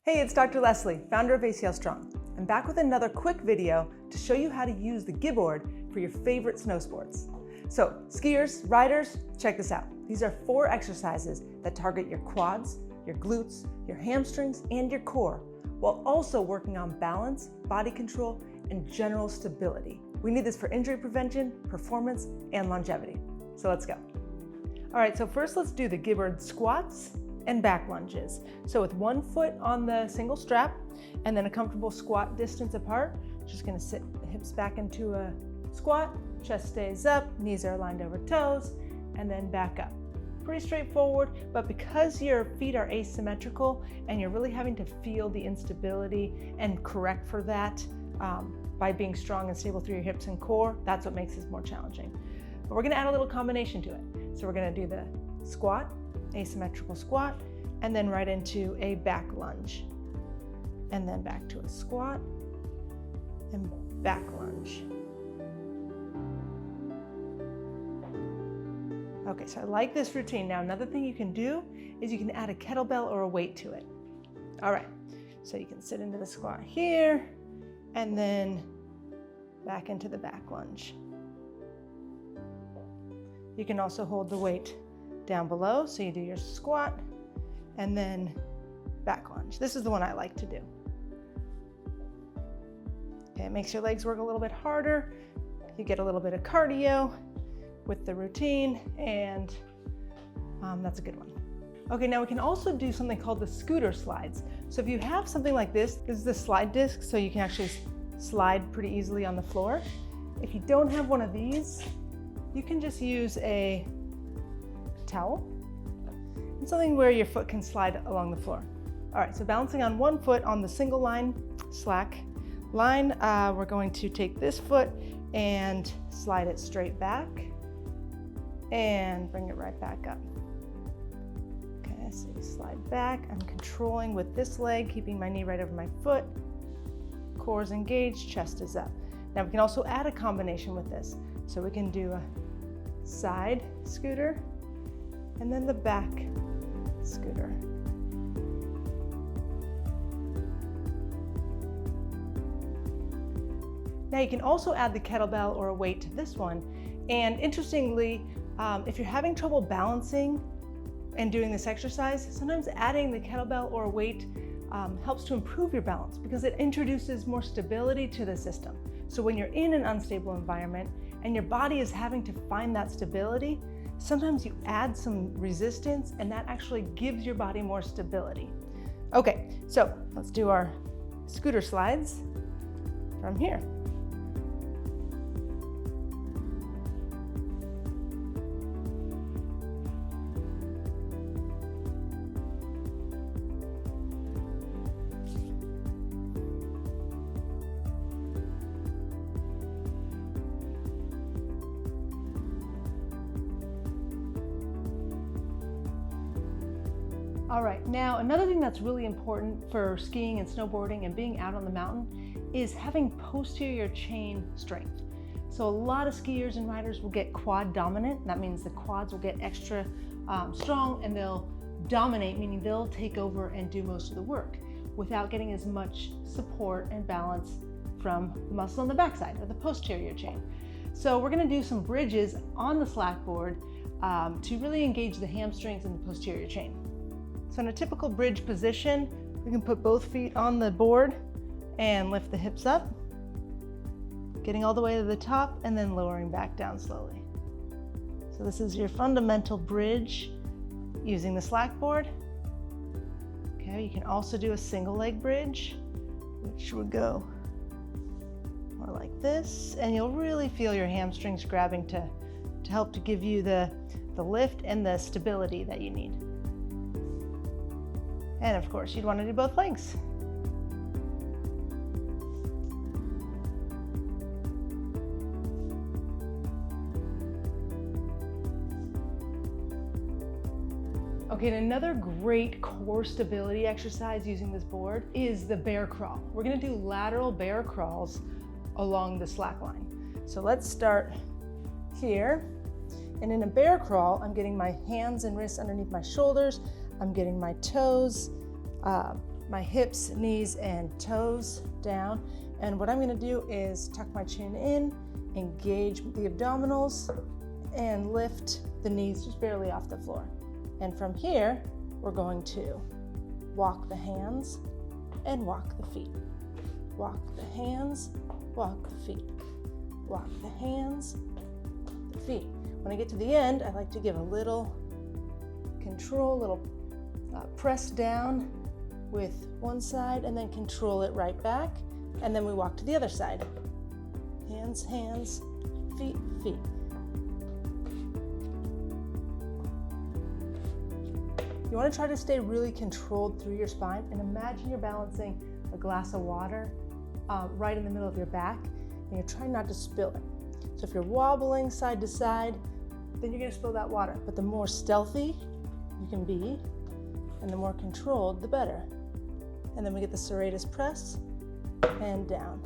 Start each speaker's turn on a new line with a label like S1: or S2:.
S1: Hey, it's Dr. Leslie, founder of ACL Strong. I'm back with another quick video to show you how to use the GiBoard for your favorite snow sports. So, skiers, riders, check this out. These are 4 exercises that target your quads, your glutes, your hamstrings, and your core, while also working on balance, body control, and general stability. We need this for injury prevention, performance, and longevity. So let's go. All right, so first let's do the GiBoard squats and back lunges. So with one foot on the single strap and then a comfortable squat distance apart, just gonna sit the hips back into a squat, chest stays up, knees are aligned over toes, and then back up. Pretty straightforward, but because your feet are asymmetrical and you're really having to feel the instability and correct for that by being strong and stable through your hips and core, that's what makes this more challenging. But we're gonna add a little combination to it. So we're gonna do the squat, asymmetrical squat, and then right into a back lunge. And then back to a squat and back lunge. Okay, so I like this routine. Now another thing you can do is you can add a kettlebell or a weight to it. All right, so you can sit into the squat here and then back into the back lunge. You can also hold the weight down below, so you do your squat and then back lunge. This is the one I like to do. Okay, it makes your legs work a little bit harder. You get a little bit of cardio with the routine, and that's a good one. Okay, now we can also do something called the scooter slides. So if you have something like this is the slide disc, so you can actually slide pretty easily on the floor. If you don't have one of these, you can just use a towel and something where your foot can slide along the floor. All right, so balancing on one foot on the single line, slack line, we're going to take this foot and slide it straight back and bring it right back up. Okay, so you slide back. I'm controlling with this leg, keeping my knee right over my foot. Core is engaged, chest is up. Now we can also add a combination with this. So we can do a side scooter and then the back scooter. Now you can also add the kettlebell or a weight to this one. And interestingly, if you're having trouble balancing and doing this exercise, sometimes adding the kettlebell or a weight helps to improve your balance because it introduces more stability to the system. So when you're in an unstable environment and your body is having to find that stability, sometimes you add some resistance and that actually gives your body more stability. Okay, so let's do our scooter slides from here. All right, now another thing that's really important for skiing and snowboarding and being out on the mountain is having posterior chain strength. So a lot of skiers and riders will get quad dominant. That means the quads will get extra strong and they'll dominate, meaning they'll take over and do most of the work without getting as much support and balance from the muscle on the backside or the posterior chain. So we're gonna do some bridges on the SlackBoard to really engage the hamstrings and the posterior chain. So in a typical bridge position, we can put both feet on the board and lift the hips up, getting all the way to the top and then lowering back down slowly. So this is your fundamental bridge using the SlackBoard. Okay, you can also do a single leg bridge, which would go more like this, and you'll really feel your hamstrings grabbing to help to give you the lift and the stability that you need. And of course, you'd want to do both legs. Okay, and another great core stability exercise using this board is the bear crawl. We're gonna do lateral bear crawls along the slack line. So let's start here. And in a bear crawl, I'm getting my hands and wrists underneath my shoulders. I'm getting my toes my hips, knees, and toes down. And what I'm gonna do is tuck my chin in, engage the abdominals, and lift the knees just barely off the floor. And from here, we're going to walk the hands and walk the feet. Walk the hands, walk the feet. Walk the hands, the feet. When I get to the end, I like to give a little control, little press down with one side and then control it right back. And then we walk to the other side. Hands, hands, feet, feet. You want to try to stay really controlled through your spine, and imagine you're balancing a glass of water right in the middle of your back, and you're trying not to spill it. So if you're wobbling side to side, then you're going to spill that water. But the more stealthy you can be, and the more controlled, the better. And then we get the serratus press and down.